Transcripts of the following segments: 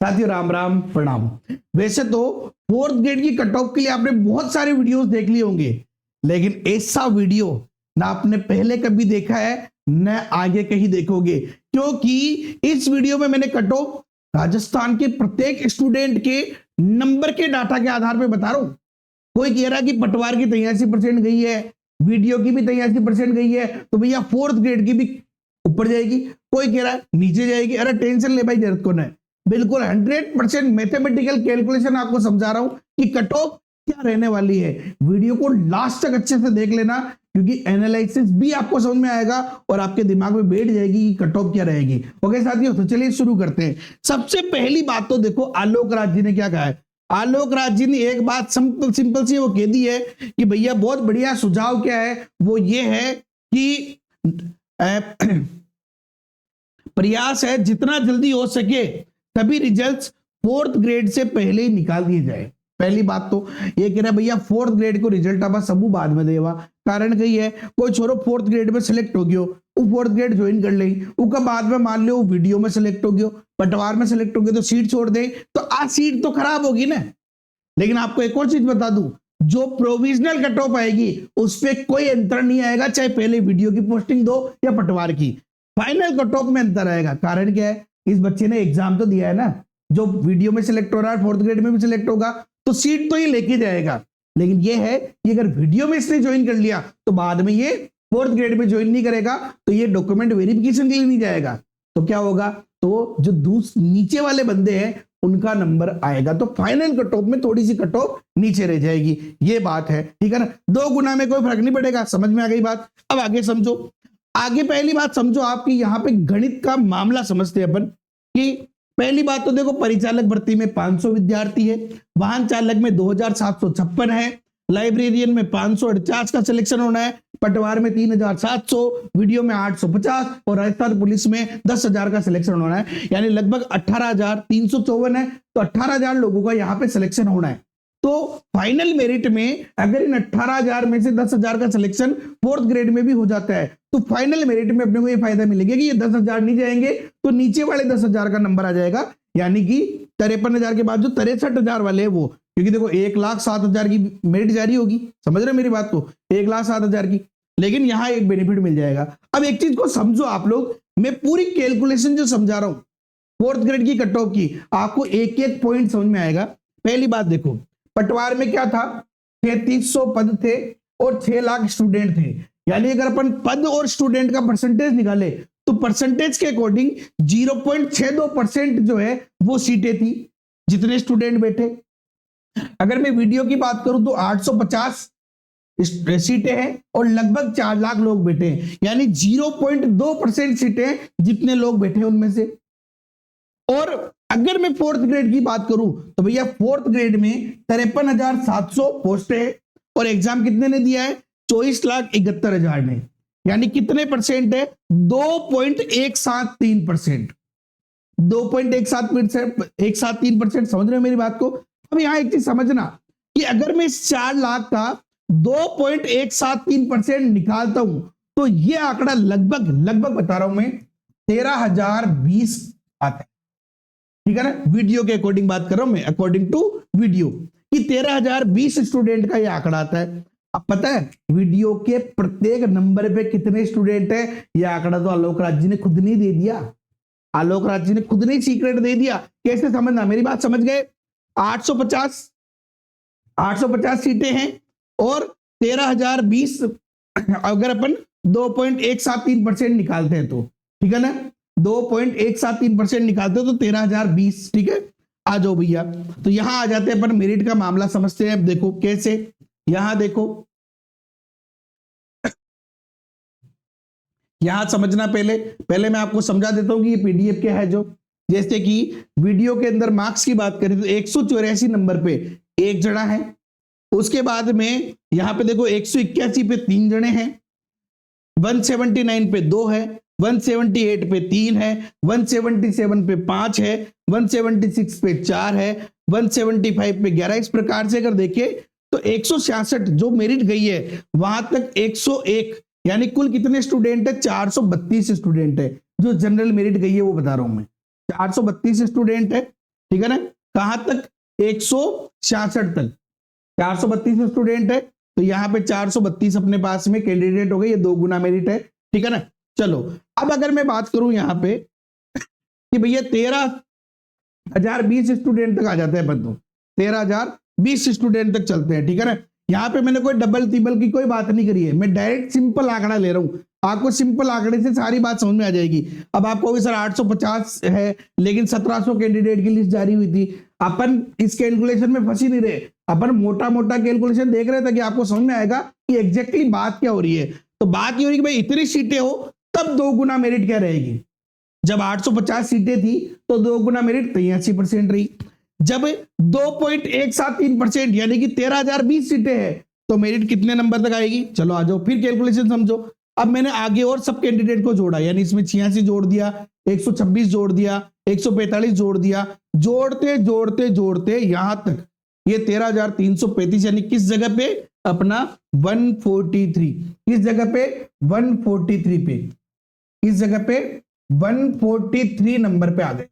साथियों राम राम प्रणाम। वैसे तो फोर्थ ग्रेड की कट ऑफ के लिए आपने बहुत सारे वीडियोस देख लिए होंगे, लेकिन ऐसा वीडियो ना आपने पहले कभी देखा है न आगे कहीं देखोगे, क्योंकि इस वीडियो में मैंने कट ऑफ राजस्थान के प्रत्येक स्टूडेंट के नंबर के डाटा के आधार पर बता रहा हूं। कोई कह रहा है कि पटवार की 83% गई है, वीडियो की भी 83% गई है, तो भैया फोर्थ ग्रेड की भी ऊपर जाएगी। कोई कह रहा है नीचे जाएगी। अरे टेंशन ले भाई, जरूरत को नहीं। बिल्कुल 100% मैथमेटिकल कैलकुलेशन आपको समझा रहा हूं कि कट ऑफ क्या रहने वाली है। वीडियो को लास्ट तक अच्छे से देख लेना, क्योंकि एनालिसिस भी आपको समझ में आएगा और आपके दिमाग में बैठ जाएगी कि कट ऑफ क्या रहेगी। ओके साथियों, तो चलिए शुरू करते हैं। सबसे पहली बात तो देखो, आलोक राज जी ने क्या कहा है। आलोक राज जी ने एक बात सिंपल सी वो कह दी है कि भैया बहुत बढ़िया सुझाव क्या है, वो ये है कि प्रयास है जितना जल्दी हो सके सभी रिजल्ट्स फोर्थ ग्रेड से पहले ही निकाल दिए जाए। पहली बात तो ये कह रहा है भैया फोर्थ ग्रेड को रिजल्ट आप सबू बाद में देवा। कारण कही है कोई छोरो फोर्थ ग्रेड में सिलेक्ट हो गयो, वो फोर्थ ग्रेड ज्वाइन कर ले, उसका बाद में मान लो वीडियो में सिलेक्ट हो गयो, पटवार में सिलेक्ट हो गया, तो सीट छोड़ दे तो आज सीट तो खराब होगी ना। लेकिन आपको एक और चीज बता दूं, जो प्रोविजनल कट ऑफ आएगी उस पर कोई अंतर नहीं आएगा, चाहे पहले वीडियो की पोस्टिंग दो या पटवार की। फाइनल कट ऑफ में अंतर आएगा। कारण क्या है, इस बच्चे ने एग्जाम तो दिया है ना, जो वीडियो में सिलेक्ट हो रहा है फोर्थ ग्रेड में भी सिलेक्ट होगा तो सीट तो ये लेके जाएगा। लेकिन ये है कि अगर वीडियो में इसने ज्वाइन कर लिया तो बाद में ये फोर्थ ग्रेड में ज्वाइन नहीं करेगा, तो ये डॉक्यूमेंट वेरिफिकेशन के लिए नहीं जाएगा। तो क्या होगा, तो जो नीचे वाले बंदे हैं उनका नंबर आएगा, तो फाइनल कट ऑफ में थोड़ी सी कट ऑफ नीचे रह जाएगी। ये बात है, ठीक है ना। 2 गुना में कोई फर्क नहीं पड़ेगा। समझ में आ गई बात। अब आगे समझो। आगे पहली बात समझो, आपकी यहां पे गणित का मामला समझते हैं अपन कि पहली बात तो देखो, परिचालक भर्ती में 500 विद्यार्थी है, वाहन चालक में 2756 है, लाइब्रेरियन में 548 का सिलेक्शन होना है, पटवार में 3700, वीडियो में 850 और राजस्थान पुलिस में 10,000 का सिलेक्शन होना है। यानी लगभग 18,354 है, तो 18,000 लोगों का यहाँ पे सिलेक्शन होना है। तो फाइनल मेरिट में अगर इन 18,000 में से 10,000 का सिलेक्शन फोर्थ ग्रेड में भी हो जाता है, तो फाइनल मेरिट में अपने को ये फायदा मिलेगा कि ये 10,000 नहीं जाएंगे तो नीचे वाले 10,000 का नंबर आ जाएगा। यानी कि 53,000 के बाद जो 63,000 वाले है वो, क्योंकि देखो 1,07,000 की मेरिट जारी होगी। समझ रहे मेरी बात को, 1,07,000 की। लेकिन यहां एक बेनिफिट मिल जाएगा। अब एक चीज को समझो आप लोग, मैं पूरी कैलकुलेशन जो समझा रहा हूं फोर्थ ग्रेड की कट ऑफ की, आपको एक एक पॉइंट समझ में आएगा। पहली बात देखो, पटवार में क्या था, 3300 पद थे और 6 लाख स्टूडेंट थे। यानी अगर अपन पद और स्टूडेंट का परसेंटेज निकाले तो परसेंटेज के अकॉर्डिंग 0.62% जो है वो सीटें थी, जितने स्टूडेंट बैठे। अगर मैं वीडियो की बात करूं तो 850 सीटें हैं और लगभग 4 लाख लोग बैठे हैं। यानी 0.2% सीटें जितने लोग बैठे उनमें से। और अगर मैं फोर्थ ग्रेड की बात करूं तो भैया फोर्थ ग्रेड में 53,700 पोस्टें हैं और एग्जाम कितने ने दिया है, 24,71,000 ने। यानी कितने परसेंट है, 2.173%। 2.173%। समझ रहे हो मेरी बात को। अब यहां एक चीज समझना कि अगर मैं इस 4 लाख का 2.173% निकालता हूं तो यह आंकड़ा लगभग बता रहा हूं मैं 13,020 आता है। ठीक है ना, वीडियो के अकॉर्डिंग बात कर रहा हूं मैं, अकॉर्डिंग टू वीडियो कि 13,020 स्टूडेंट का यह आंकड़ा आता है। अब पता है वीडियो के प्रत्येक नंबर पे कितने स्टूडेंट है, यह आंकड़ा तो आलोक राज जी ने खुद नहीं दे दिया। आलोक राज जी ने खुद नहीं सीक्रेट दे दिया। कैसे समझना, मेरी बात समझ गए। 850 सीटें हैं और 13,020, अगर अपन 2.173% निकालते हैं तो, ठीक है ना, 2.173% निकालते हो तो 13,020। ठीक है, आ जाओ भैया। तो यहां आ जाते हैं अपन, मेरिट का मामला समझते हैं। देखो कैसे, यहां देखो, यहां समझना पहले मैं आपको समझा देता हूं कि ये पीडीएफ क्या है। जो जैसे कि वीडियो के अंदर मार्क्स की बात करें तो 184 नंबर पे एक जना है, उसके बाद में यहां पे देखो 181 पे 3 जने हैं, 179 पे 2 है, 178 पे 3 है, 177 पे 5 है, 176 पे 4 है, 175 पे 11। इस प्रकार से अगर देखें तो 166 जो मेरिट गई है वहां तक 101, यानी कुल कितने स्टूडेंट है, 432 स्टूडेंट है। जो जनरल मेरिट गई है वो बता रहा हूं मैं, 432 स्टूडेंट है। ठीक है ना, कहां तक, 166 तक। 432 स्टूडेंट है तो यहाँ पे 432 अपने पास में कैंडिडेट हो गए, ये 2 गुना मेरिट है, ठीक है ना। चलो अब अगर मैं बात करूं यहाँ पे कि भैया 13,020 स्टूडेंट तक आ जाते हैं अपन, तो 13,020 स्टूडेंट तक चलते हैं, ठीक है ना। यहाँ पे मैंने कोई डबल टिबल की कोई बात नहीं करी है, मैं डायरेक्ट सिंपल आंकड़ा ले रहा हूँ, आपको सिंपल आंकड़े से सारी बात समझ में आ जाएगी। अब आपको सर 850 है लेकिन 1700 कैंडिडेट की लिस्ट जारी हुई थी, अपन इस कैलकुलेशन में फंसी नहीं रहे, अपन मोटा मोटा कैलकुलेशन देख रहे थे कि आपको समझ में आएगा कि एग्जैक्टली बात क्या हो रही है। तो बात ये हो रही है कि भाई इतनी सीटें हो तब 2 गुना मेरिट क्या रहेगी। जब 850 सीटें थी तो 2 गुना मेरिट 83% रही। जब 2.173% यानी कि 13,020 सीटें हैं तो मेरिट कितने नंबर तक आएगी। चलो आ जाओ फिर कैलकुलेशन समझो। अब मैंने आगे और सब कैंडिडेट को जोड़ा, यानी इसमें 86 जोड़ दिया, 126 जोड़ दिया, 145 जोड़ दिया, जोड़ते जोड़ते जोड़ते यहां तक ये 13,335 यानी किस जगह पे, अपना 143, किस जगह पे 143 पे, किस जगह पे 143 नंबर पे आ गए।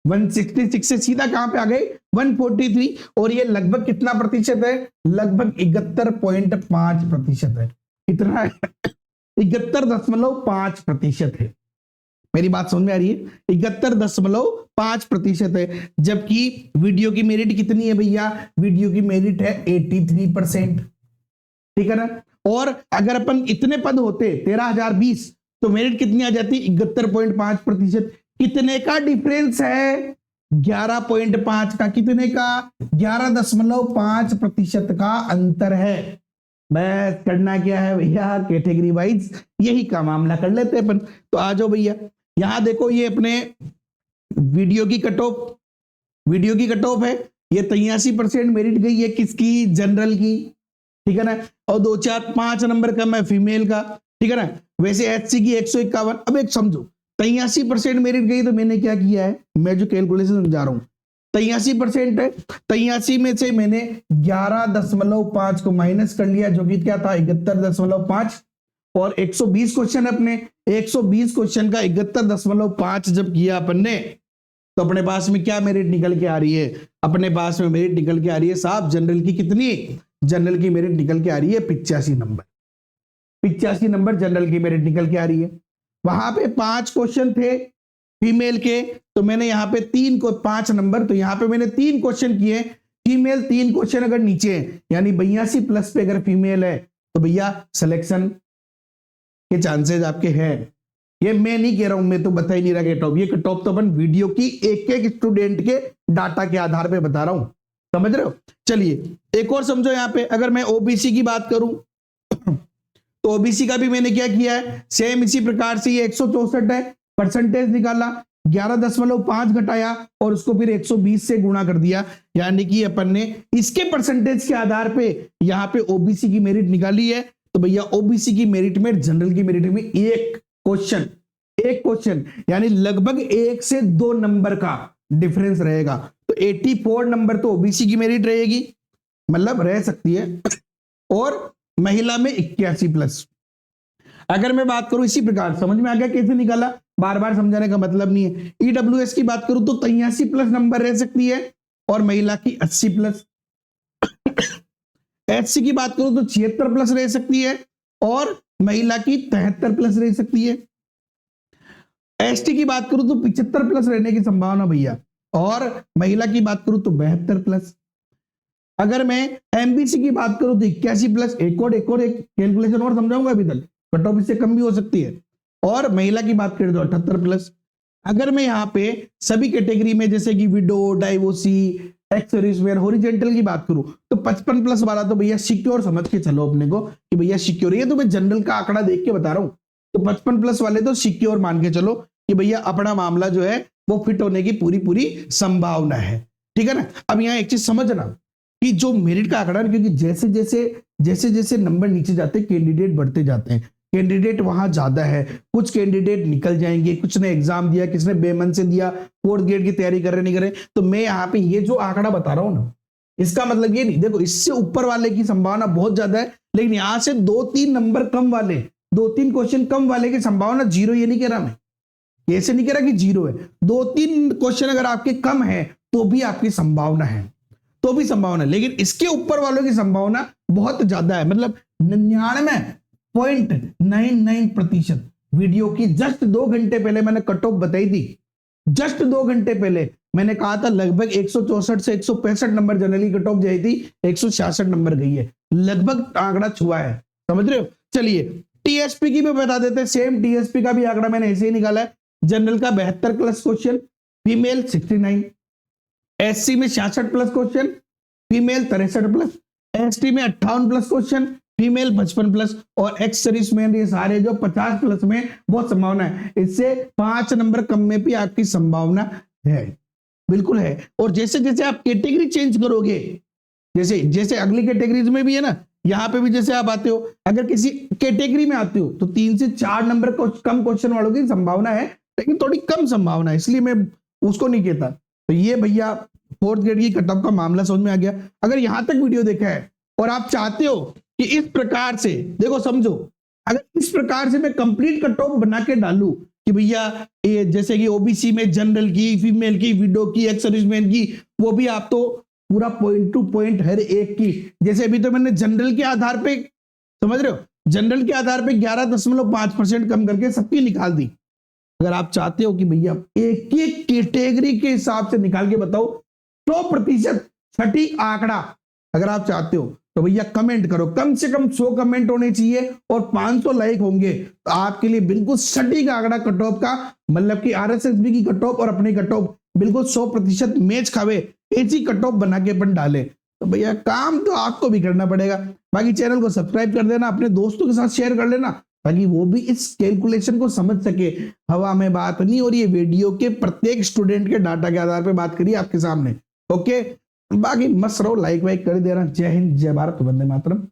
166 से सीधा कहां पे आ गए 143, और ये लगभग कितना प्रतिशत है, लगभग 71.5% है। कितना है 71.5% है। मेरी बात समझ में आ रही है, 71.5% है। जबकि वीडियो की मेरिट कितनी है भैया, वीडियो की मेरिट है 83%, ठीक है ना। और अगर अपन इतने पद होते 13,020 तो मेरिट कितनी आ जाती 71.5%। कितने का डिफरेंस है 11.5 का, कितने का 11.5% का अंतर है। बस करना क्या है भैया, कैटेगरी वाइज यही का मामला कर लेते हैं अपन। तो आ जाओ भैया, यहां देखो ये अपने वीडियो की कट ऑफ, वीडियो की कट ऑफ है, ये 83% मेरिट गई है किसकी, जनरल की, ठीक है ना। और 2 4 5 नंबर कम है फीमेल का, ठीक है ना। वैसे एचसी की 151। अब एक समझो 83% मेरिट गई तो मैंने क्या किया है, मैं जो कैलकुलेशन समझा रहा हूं 83% है, 83 में से मैंने 11.5 को माइनस कर लिया जो कि क्या था 71.5, और 120 क्वेश्चन अपने 120 क्वेश्चन का 71.5 जब किया अपन ने तो अपने पास में क्या मेरिट निकल के आ रही है, अपने पास में मेरिट निकल के आ रही है साहब जनरल की कितनी, जनरल की मेरिट निकल के आ रही है 85 नंबर, 85 नंबर जनरल की मेरिट निकल के आ रही है। वहां पे 5 क्वेश्चन थे फीमेल के तो मैंने यहाँ पे 3 को 5 नंबर, तो यहाँ पे मैंने 3 क्वेश्चन किए, फीमेल 3 क्वेश्चन अगर नीचे है यानी 82+ पे अगर फीमेल है तो भैया सिलेक्शन के चांसेस आपके हैं। ये मैं नहीं कह रहा हूं, मैं तो बता ही नहीं रहा कट ऑफ, ये कट ऑफ तो अपन वीडियो की एक एक स्टूडेंट के डाटा के आधार पे बता रहा हूं, समझ रहे हो। चलिए एक और समझो, यहाँ पे अगर मैं ओबीसी की बात करूं तो ओबीसी का भी मैंने क्या किया है, सेम इसी प्रकार से ये 164 है, परसेंटेज निकाला 11.5 घटाया और उसको फिर 120 से गुणा कर दिया, यानी कि अपन ने इसके परसेंटेज के आधार पे यहाँ पे ओबीसी की मेरिट निकाली है। तो भैया ओबीसी की मेरिट में जनरल की मेरिट में एक क्वेश्चन यानी लगभग 1 से 2 नंबर का डिफरेंस रहेगा। तो 84 नंबर तो ओबीसी की मेरिट रहेगी, मतलब रह सकती है, और महिला में 81+। अगर मैं बात करूं इसी प्रकार, समझ में आ गया कैसे निकाला, बार बार समझाने का मतलब नहीं है। ईडब्ल्यूएस की बात करूं तो 83+ नंबर रह सकती है और महिला की 80+। एचसी की बात करूं तो 76+ रह सकती है और महिला की 73+ रह सकती है। एसटी की बात करूं तो 75+ रहने की संभावना भैया, और महिला की बात करूं तो 72+। अगर मैं एमबीसी की बात करूं तो 81+। एक कैलकुलेशन और समझाऊंगा अभी तक, कट ऑफ इससे कम भी हो सकती है। और महिला की बात करें तो 78+। अगर मैं यहाँ पे सभी कैटेगरी में जैसे कि window, divorcee, ex serviceman, horizontal की बात करूं तो 55+ वाला तो भैया सिक्योर समझ के चलो अपने को कि भैया सिक्योर, ये तो मैं जनरल का आंकड़ा देख के बता रहा हूं। तो 55+ वाले तो सिक्योर मान के चलो कि भैया अपना मामला जो है वो फिट होने की पूरी संभावना है, ठीक है ना। अब यहाँ एक चीज समझना कि जो मेरिट का आंकड़ा, क्योंकि जैसे जैसे नंबर नीचे जाते हैं कैंडिडेट बढ़ते जाते हैं, कैंडिडेट वहां ज्यादा है, कुछ कैंडिडेट निकल जाएंगे, कुछ ने एग्जाम दिया, किसने बेमन से दिया, 4th ग्रेड की तैयारी कर रहे नहीं कर रहे। तो मैं यहाँ पे ये जो आंकड़ा बता रहा हूं ना, इसका मतलब ये नहीं, देखो इससे ऊपर वाले की संभावना बहुत ज्यादा है, लेकिन यहां से 2-3 नंबर कम वाले, 2-3 क्वेश्चन कम वाले की संभावना 0, ये नहीं कह रहा मैं, ऐसे नहीं कह रहा कि 0 है। 2-3 क्वेश्चन अगर आपके कम है तो भी आपकी संभावना है, तो भी संभावना है। लेकिन इसके ऊपर वालों की संभावना बहुत ज्यादा है, मतलब 99.99% वीडियो की जस्ट 2 घंटे पहले मैंने कट ऑफ बताई थी। जस्ट 2 घंटे पहले मैंने कहा था लगभग 164 से 165 नंबर जनरली कट ऑफ जाई थी, 166 नंबर गई है, लगभग आंकड़ा छुआ है, समझ रहे हो। चलिए टीएसपी की भी बता देते हैं, सेम टीएसपी का भी आंकड़ा मैंने ऐसे ही निकाला है। जनरल का 72 प्लस क्वेश्चन, फीमेल 69, एससी में 66 plus question, female 63 plus, ST में 58 प्लस क्वेश्चन, फीमेल 55 प्लस, और एक्स सर्विसमैन ये सारे जो 50 प्लस में बहुत संभावना है। इससे 5 नंबर कम में भी आपकी संभावना है, बिल्कुल है। और जैसे जैसे आप कैटेगरी चेंज करोगे, जैसे जैसे अगली कैटेगरीज में भी है ना, यहाँ पे भी जैसे आप आते हो, अगर किसी कैटेगरी में आते हो तो 3 से 4 नंबर कम क्वेश्चन वालों की संभावना है, लेकिन थोड़ी कम संभावना है, इसलिए मैं उसको नहीं कहता। तो ये भैया 4th ग्रेड की कट ऑफ का मामला समझ में आ गया। अगर यहां तक वीडियो देखा है और आप चाहते हो कि इस प्रकार से देखो, समझो, अगर इस प्रकार से मैं कंप्लीट कट ऑफ बना के डालू कि भैया ये जैसे कि ओबीसी में जनरल की, फीमेल की, विडो की, एक्स सर्विसमैन की, वो भी आप तो पूरा पॉइंट टू पॉइंट हर एक की, जैसे अभी तो मैंने जनरल के आधार पे, समझ रहे हो, जनरल के आधार पे 11.5% कम करके सबकी निकाल दी। अगर आप चाहते हो कि भैया एक एक कैटेगरी के हिसाब से निकाल के बताओ 100% सटीक आंकड़ा, अगर आप चाहते हो तो भैया कमेंट करो, कम से कम 100 कमेंट होने चाहिए और 500 लाइक होंगे तो आपके लिए बिल्कुल सटीक आंकड़ा कट ऑफ का, मतलब कि आरएसएसबी की कट ऑफ और अपनी कट ऑफ बिल्कुल 100% मैच खावे, ऐसी कट ऑफ बना के अपन डाले। तो भैया काम तो आपको भी करना पड़ेगा। बाकी चैनल को सब्सक्राइब कर देना, अपने दोस्तों के साथ शेयर कर लेना ताकि वो भी इस कैलकुलेशन को समझ सके। हवा में बात नहीं हो रही है, वीडियो के प्रत्येक स्टूडेंट के डाटा के आधार पर बात करिए आपके सामने। ओके, बाकी मस्त रहो, लाइक वाइक कर देना। जय हिंद, जय भारत, वंदे मातरम।